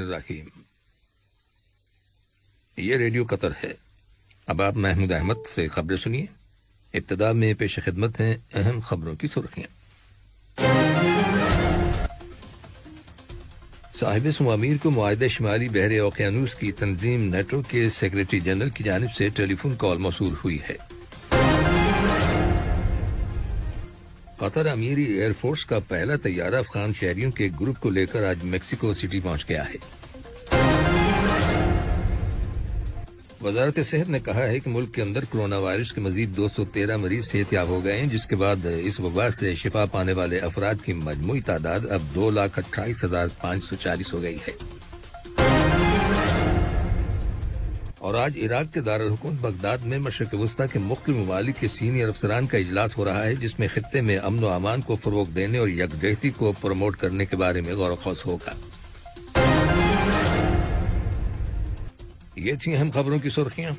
الرحیم، یہ ریڈیو قطر ہے۔ اب آپ محمود احمد سے خبریں سنیے۔ ابتدا میں پیش خدمت ہیں اہم خبروں کی سرخیاں۔ صاحب سمامیر کو معاہدہ شمالی بحر اوقیانوس کی تنظیم نیٹو کے سیکریٹری جنرل کی جانب سے ٹیلی فون کال موصول ہوئی ہے۔ قطر امیری ایئر فورس کا پہلا طیارہ افغان شہریوں کے گروپ کو لے کر آج میکسیکو سٹی پہنچ گیا ہے۔ وزارت صحت نے کہا ہے کہ ملک کے اندر کرونا وائرس کے مزید 213 مریض صحت یاب ہو گئے ہیں، جس کے بعد اس وبا سے شفا پانے والے افراد کی مجموعی تعداد اب 2,28,540 ہو گئی ہے۔ اور آج عراق کے دارالحکومت بغداد میں مشرق وسطی کے مختلف ممالک کے سینئر افسران کا اجلاس ہو رہا ہے، جس میں خطے میں امن و امان کو فروغ دینے اور یکجہتی کو پروموٹ کرنے کے بارے میں غور و خوض ہوگا۔ یہ تھیں اہم خبروں کی سرخیاں،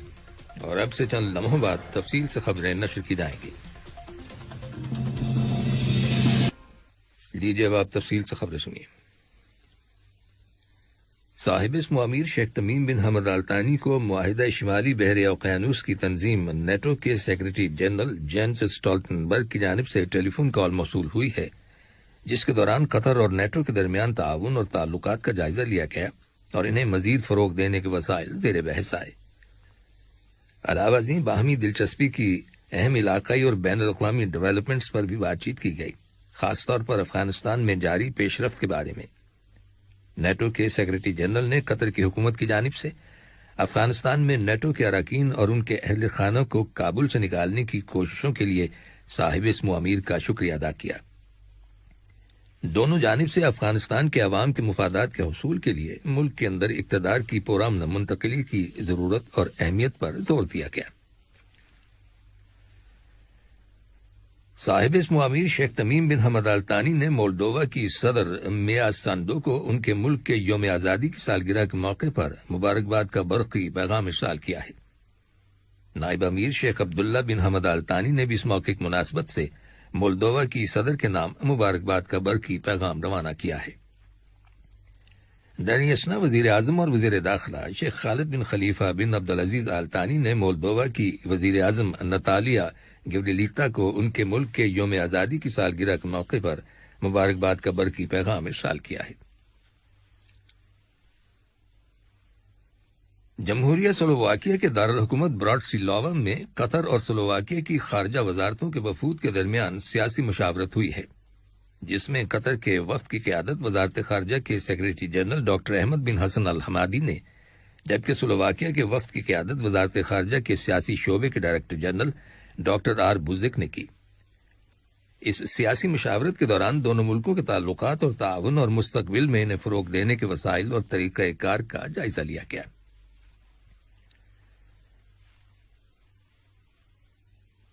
اور اب سے چند لمحوں بعد تفصیل سے خبریں نشر کی جائیں گی۔ لیجیے اب آپ تفصیل سے خبریں سنیے۔ صاحب اسم امیر شیخ تمیم بن حمد آل ثانی کو معاہدہ شمالی بحر اوقیانوس کی تنظیم نیٹو کے سیکریٹری جنرل جینس اسٹولٹنبرگ کی جانب سے ٹیلی فون کال موصول ہوئی ہے، جس کے دوران قطر اور نیٹو کے درمیان تعاون اور تعلقات کا جائزہ لیا گیا اور انہیں مزید فروغ دینے کے وسائل زیر بحث آئے۔ علاوہ ازیں باہمی دلچسپی کی اہم علاقائی اور بین الاقوامی ڈیولپمنٹس پر بھی بات چیت کی گئی، خاص طور پر افغانستان میں جاری پیش رفت کے بارے میں۔ نیٹو کے سیکریٹری جنرل نے قطر کی حکومت کی جانب سے افغانستان میں نیٹو کے اراکین اور ان کے اہل خانہ کو کابل سے نکالنے کی کوششوں کے لیے صاحب اسم امیر کا شکریہ ادا کیا۔ دونوں جانب سے افغانستان کے عوام کے مفادات کے حصول کے لیے ملک کے اندر اقتدار کی پرامن منتقلی کی ضرورت اور اہمیت پر زور دیا گیا۔ صاحب اسم امیر شیخ تمیم بن حمد آل ثانی نے مولڈووا کی صدر میاں سانڈو کو ان کے ملک کے یوم آزادی کی سالگرہ کے موقع پر مبارکباد کا برقی پیغام ارسال کیا ہے۔ نائب امیر شیخ عبداللہ بن حمد آل ثانی نے بھی اس موقع کی مناسبت سے مولڈووا کی صدر کے نام مبارکباد کا برقی پیغام روانہ کیا ہے۔ دریں اثنا وزیر اعظم اور وزیر داخلہ شیخ خالد بن خلیفہ بن عبدالعزیز آل ثانی نے مولڈووا کی وزیر اعظم نتالیا گیوریلیتا کو ان کے ملک کے یوم آزادی کی سالگرہ کے موقع پر مبارکباد کا برقی پیغام ارسال کیا ہے۔ جمہوریہ سلوواکیہ کے دارالحکومت براتسلاوا میں قطر اور سلوواکیہ کی خارجہ وزارتوں کے وفود کے درمیان سیاسی مشاورت ہوئی ہے، جس میں قطر کے وفد کی قیادت وزارت خارجہ کے سیکریٹری جنرل ڈاکٹر احمد بن حسن الحمادی نے، جبکہ سلوواکیہ کے وفد کی قیادت وزارت خارجہ کے سیاسی شعبے کے ڈائریکٹر جنرل ڈاکٹر آر بوزک نے کی۔ اس سیاسی مشاورت کے دوران دونوں ملکوں کے تعلقات اور تعاون اور مستقبل میں انہیں فروغ دینے کے وسائل اور طریقہ کار کا جائزہ لیا گیا۔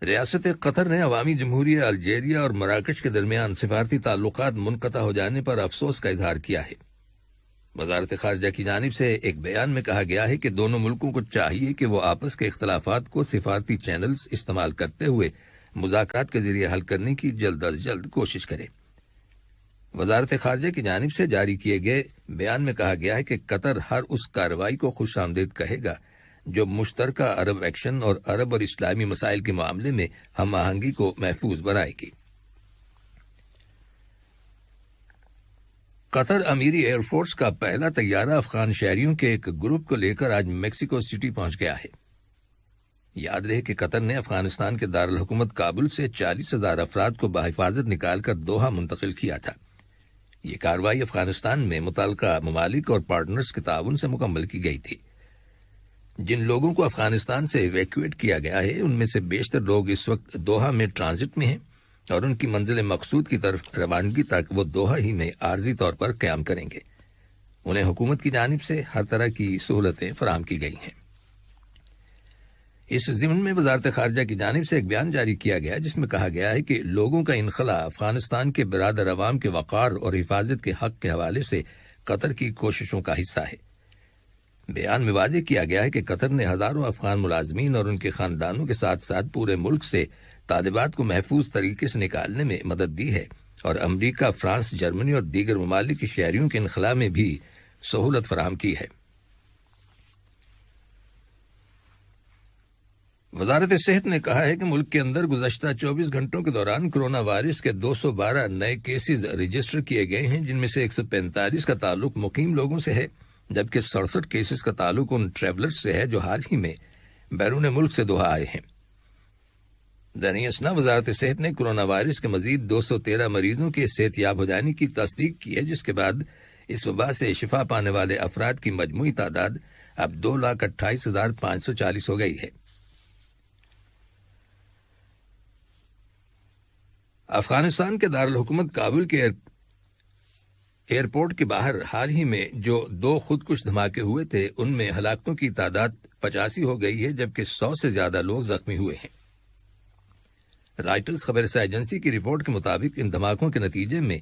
ریاست قطر نے عوامی جمہوریہ الجیریا اور مراکش کے درمیان سفارتی تعلقات منقطع ہو جانے پر افسوس کا اظہار کیا ہے۔ وزارت خارجہ کی جانب سے ایک بیان میں کہا گیا ہے کہ دونوں ملکوں کو چاہیے کہ وہ آپس کے اختلافات کو سفارتی چینلز استعمال کرتے ہوئے مذاکرات کے ذریعے حل کرنے کی جلد از جلد کوشش کرے۔ وزارت خارجہ کی جانب سے جاری کیے گئے بیان میں کہا گیا ہے کہ قطر ہر اس کارروائی کو خوش آمدید کہے گا جو مشترکہ عرب ایکشن اور عرب اور اسلامی مسائل کے معاملے میں ہم آہنگی کو محفوظ بنائے گی۔ قطر امیری ایئر فورس کا پہلا طیارہ افغان شہریوں کے ایک گروپ کو لے کر آج میکسیکو سٹی پہنچ گیا ہے۔ یاد رہے کہ قطر نے افغانستان کے دارالحکومت کابل سے 40,000 افراد کو بحفاظت نکال کر دوحہ منتقل کیا تھا۔ یہ کارروائی افغانستان میں متعلقہ ممالک اور پارٹنرز کے تعاون سے مکمل کی گئی تھی۔ جن لوگوں کو افغانستان سے ایویکویٹ کیا گیا ہے، ان میں سے بیشتر لوگ اس وقت دوحہ میں ٹرانزٹ میں ہیں اور ان کی منزل مقصود کی طرف روانگی تک وہ دوحہ ہی میں عارضی طور پر قیام کریں گے۔ انہیں حکومت کی جانب سے ہر طرح کی سہولتیں فراہم کی گئی ہیں۔ اس ضمن میں وزارت خارجہ کی جانب سے ایک بیان جاری کیا گیا جس میں کہا گیا ہے کہ لوگوں کا انخلاء افغانستان کے برادر عوام کے وقار اور حفاظت کے حق کے حوالے سے قطر کی کوششوں کا حصہ ہے۔ بیان میں واضح کیا گیا ہے کہ قطر نے ہزاروں افغان ملازمین اور ان کے خاندانوں کے ساتھ ساتھ پورے ملک سے طالبات کو محفوظ طریقے سے نکالنے میں مدد دی ہے اور امریکہ، فرانس، جرمنی اور دیگر ممالک کے شہریوں کے انخلاء میں بھی سہولت فراہم کی ہے۔ وزارت صحت نے کہا ہے کہ ملک کے اندر گزشتہ 24 گھنٹوں کے دوران کرونا وائرس کے 212 نئے کیسز رجسٹر کیے گئے ہیں، جن میں سے 145 کا تعلق مقیم لوگوں سے ہے، جبکہ 67 کیسز کا تعلق ان ٹریولرز سے ہے جو حال ہی میں بیرون ملک سے دوحہ آئے ہیں۔ دینی اسنا وزارت صحت نے کرونا وائرس کے مزید 213 مریضوں کے صحت یاب ہو جانے کی تصدیق کی ہے، جس کے بعد اس وبا سے شفا پانے والے افراد کی مجموعی تعداد اب 2,28,540 ہو گئی ہے۔ افغانستان کے دارالحکومت کابل کے ایئرپورٹ کے باہر حال ہی میں جو 2 خودکش دھماکے ہوئے تھے ان میں ہلاکتوں کی تعداد 85 ہو گئی ہے، جبکہ 100 سے زیادہ لوگ زخمی ہوئے ہیں۔ رائٹرز خبر رساں ایجنسی کی رپورٹ کے مطابق ان دھماکوں کے نتیجے میں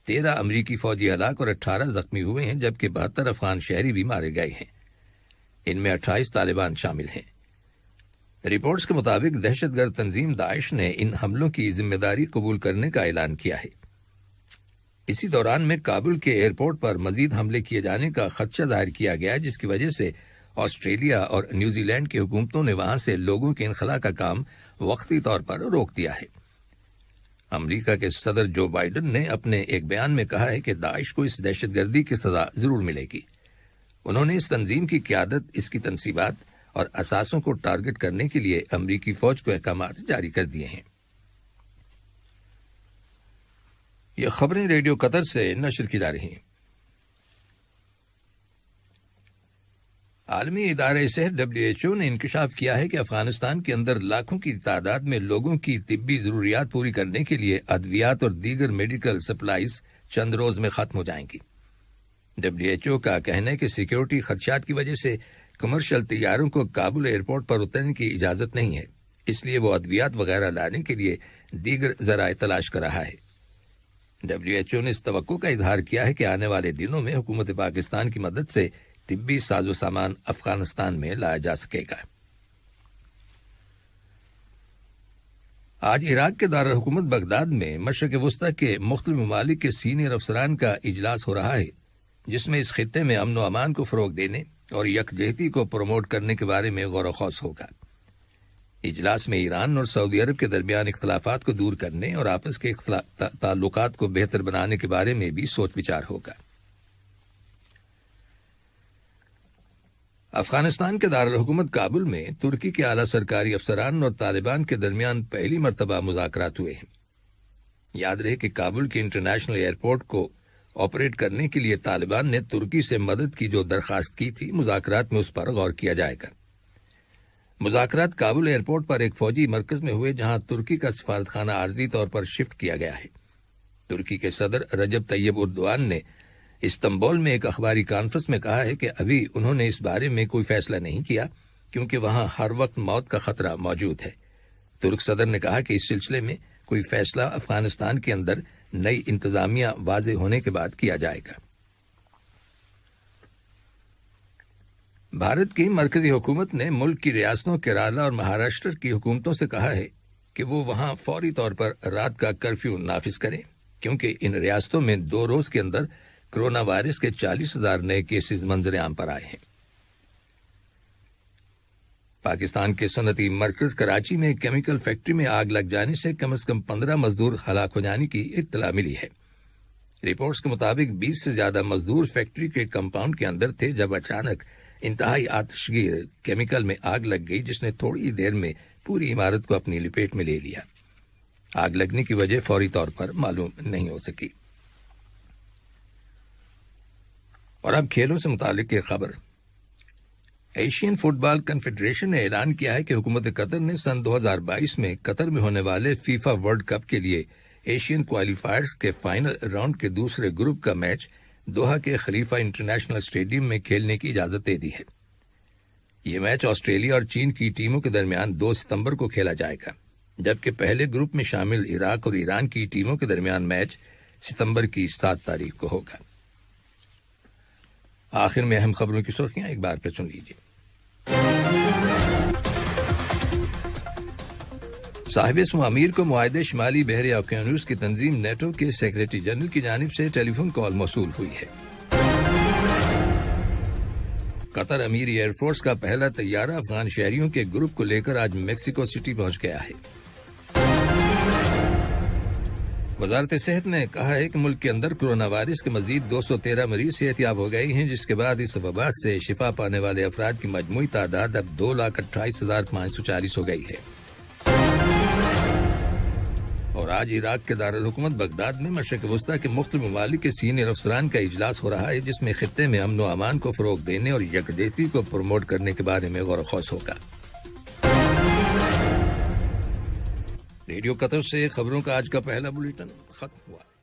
13 امریکی فوجی ہلاک اور 18 زخمی ہوئے ہیں، جبکہ 72 افغان شہری بھی مارے گئے ہیں۔ ان میں 28 طالبان شامل ہیں۔ رپورٹس کے مطابق دہشت گرد تنظیم داعش نے ان حملوں کی ذمہ داری قبول کرنے کا اعلان کیا ہے۔ اسی دوران میں کابل کے ایئرپورٹ پر مزید حملے کیے جانے کا خدشہ ظاہر کیا گیا، جس کی وجہ سے آسٹریلیا اور نیوزی لینڈ کی حکومتوں نے وہاں سے لوگوں کے انخلاء کا کام وقتی طور پر روک دیا ہے۔ امریکہ کے صدر جو بائیڈن نے اپنے ایک بیان میں کہا ہے کہ داعش کو اس دہشت گردی کی سزا ضرور ملے گی۔ انہوں نے اس تنظیم کی قیادت، اس کی تنصیبات اور اثاثوں کو ٹارگٹ کرنے کے لیے امریکی فوج کو احکامات جاری کر دیے ہیں۔ یہ خبریں ریڈیو قطر سے نشر کی جا رہی ہیں۔ عالمی ادارہ صحت WHO نے انکشاف کیا ہے کہ افغانستان کے اندر لاکھوں کی تعداد میں لوگوں کی طبی ضروریات پوری کرنے کے لیے ادویات اور دیگر میڈیکل سپلائز چند روز میں ختم ہو جائیں گی۔ WHO کا کہنا ہے کہ سیکیورٹی خدشات کی وجہ سے کمرشل طیاروں کو کابل ایئرپورٹ پر اترنے کی اجازت نہیں ہے، اس لیے وہ ادویات وغیرہ لانے کے لیے دیگر ذرائع تلاش کر رہا ہے۔ WHO نے اس توقع کا اظہار کیا ہے کہ آنے والے دنوں میں حکومت پاکستان کی مدد سے طبی ساز و سامان افغانستان میں لایا جا سکے گا۔ آج عراق کے دارالحکومت بغداد میں مشرق وسطی کے مختلف ممالک کے سینئر افسران کا اجلاس ہو رہا ہے، جس میں اس خطے میں امن و امان کو فروغ دینے اور یکجہتی کو پروموٹ کرنے کے بارے میں غور و خوض ہوگا۔ اجلاس میں ایران اور سعودی عرب کے درمیان اختلافات کو دور کرنے اور آپس کے تعلقات کو بہتر بنانے کے بارے میں بھی سوچ بچار ہوگا۔ افغانستان کے دارالحکومت کابل میں ترکی کے اعلیٰ سرکاری افسران اور طالبان کے درمیان پہلی مرتبہ مذاکرات ہوئے ہیں۔ یاد رہے کہ کابل کے انٹرنیشنل ایئرپورٹ کو آپریٹ کرنے کے لیے طالبان نے ترکی سے مدد کی جو درخواست کی تھی، مذاکرات میں اس پر غور کیا جائے گا۔ مذاکرات کابل ایئرپورٹ پر ایک فوجی مرکز میں ہوئے، جہاں ترکی کا سفارتخانہ عارضی طور پر شفٹ کیا گیا ہے۔ ترکی کے صدر رجب طیب اردوان نے استنبول میں ایک اخباری کانفرنس میں کہا ہے کہ ابھی انہوں نے اس بارے میں کوئی فیصلہ نہیں کیا، کیونکہ وہاں ہر وقت موت کا خطرہ موجود ہے۔ ترک صدر نے کہا کہ اس سلسلے میں کوئی فیصلہ افغانستان کے اندر نئی انتظامیہ واضح ہونے کے بعد کیا جائے گا۔ بھارت کی مرکزی حکومت نے ملک کی ریاستوں کیرالہ اور مہاراشٹر کی حکومتوں سے کہا ہے کہ وہ وہاں فوری طور پر رات کا کرفیو نافذ کریں، کیونکہ ان ریاستوں میں 2 روز کے اندر کرونا وائرس کے 40,000 نئے کیسز منظر عام پر آئے ہیں۔ پاکستان کے صنعتی مرکز کراچی میں کیمیکل فیکٹری میں آگ لگ جانے سے کم از کم 15 مزدور ہلاک ہو جانے کی اطلاع ملی ہے۔ رپورٹس کے مطابق 20 سے زیادہ مزدور فیکٹری کے کمپاؤنڈ کے اندر تھے جب اچانک انتہائی آتشگیر کیمیکل میں آگ لگ گئی، جس نے تھوڑی ہی دیر میں پوری عمارت کو اپنی لپیٹ میں لے لیا۔ آگ لگنے کی وجہ فوری طور پر معلوم نہیں ہو سکی۔ اور اب کھیلوں سے متعلق ایک خبر۔ ایشین فٹ بال کنفیڈریشن نے اعلان کیا ہے کہ حکومت قطر نے سن 2022 میں قطر میں ہونے والے فیفا ورلڈ کپ کے لیے ایشین کوالیفائرز کے فائنل راؤنڈ کے دوسرے گروپ کا میچ دوحہ کے خلیفہ انٹرنیشنل اسٹیڈیم میں کھیلنے کی اجازت دے دی ہے۔ یہ میچ آسٹریلیا اور چین کی ٹیموں کے درمیان 2 ستمبر کو کھیلا جائے گا، جبکہ پہلے گروپ میں شامل عراق اور ایران کی ٹیموں کے درمیان میچ ستمبر کی 7 تاریخ کو ہوگا۔ آخر میں اہم خبروں کی سرخیاں ایک بار پھر سن لیجیے۔ صاحب اسم امیر کو معاہدے شمالی بحر اوقیانوس کی تنظیم نیٹو کے سیکریٹری جنرل کی جانب سے ٹیلی فون کال موصول ہوئی ہے۔ قطر امیر ایئر فورس کا پہلا طیارہ افغان شہریوں کے گروپ کو لے کر آج میکسیکو سٹی پہنچ گیا ہے۔ وزارت صحت نے کہا ہے کہ ملک کے اندر کورونا وائرس کے مزید 213 مریض صحت یاب ہو گئے ہیں، جس کے بعد اس وبا سے شفا پانے والے افراد کی مجموعی تعداد اب 2,28,540 ہو گئی ہے۔ اور آج عراق کے دارالحکومت بغداد میں مشرق وسطیٰ کے مختلف ممالک کے سینئر افسران کا اجلاس ہو رہا ہے، جس میں خطے میں امن و امان کو فروغ دینے اور یکجہتی کو پروموٹ کرنے کے بارے میں غور و خوض ہوگا۔ ریڈیو قطر سے خبروں کا آج کا پہلا بلیٹن ختم ہوا۔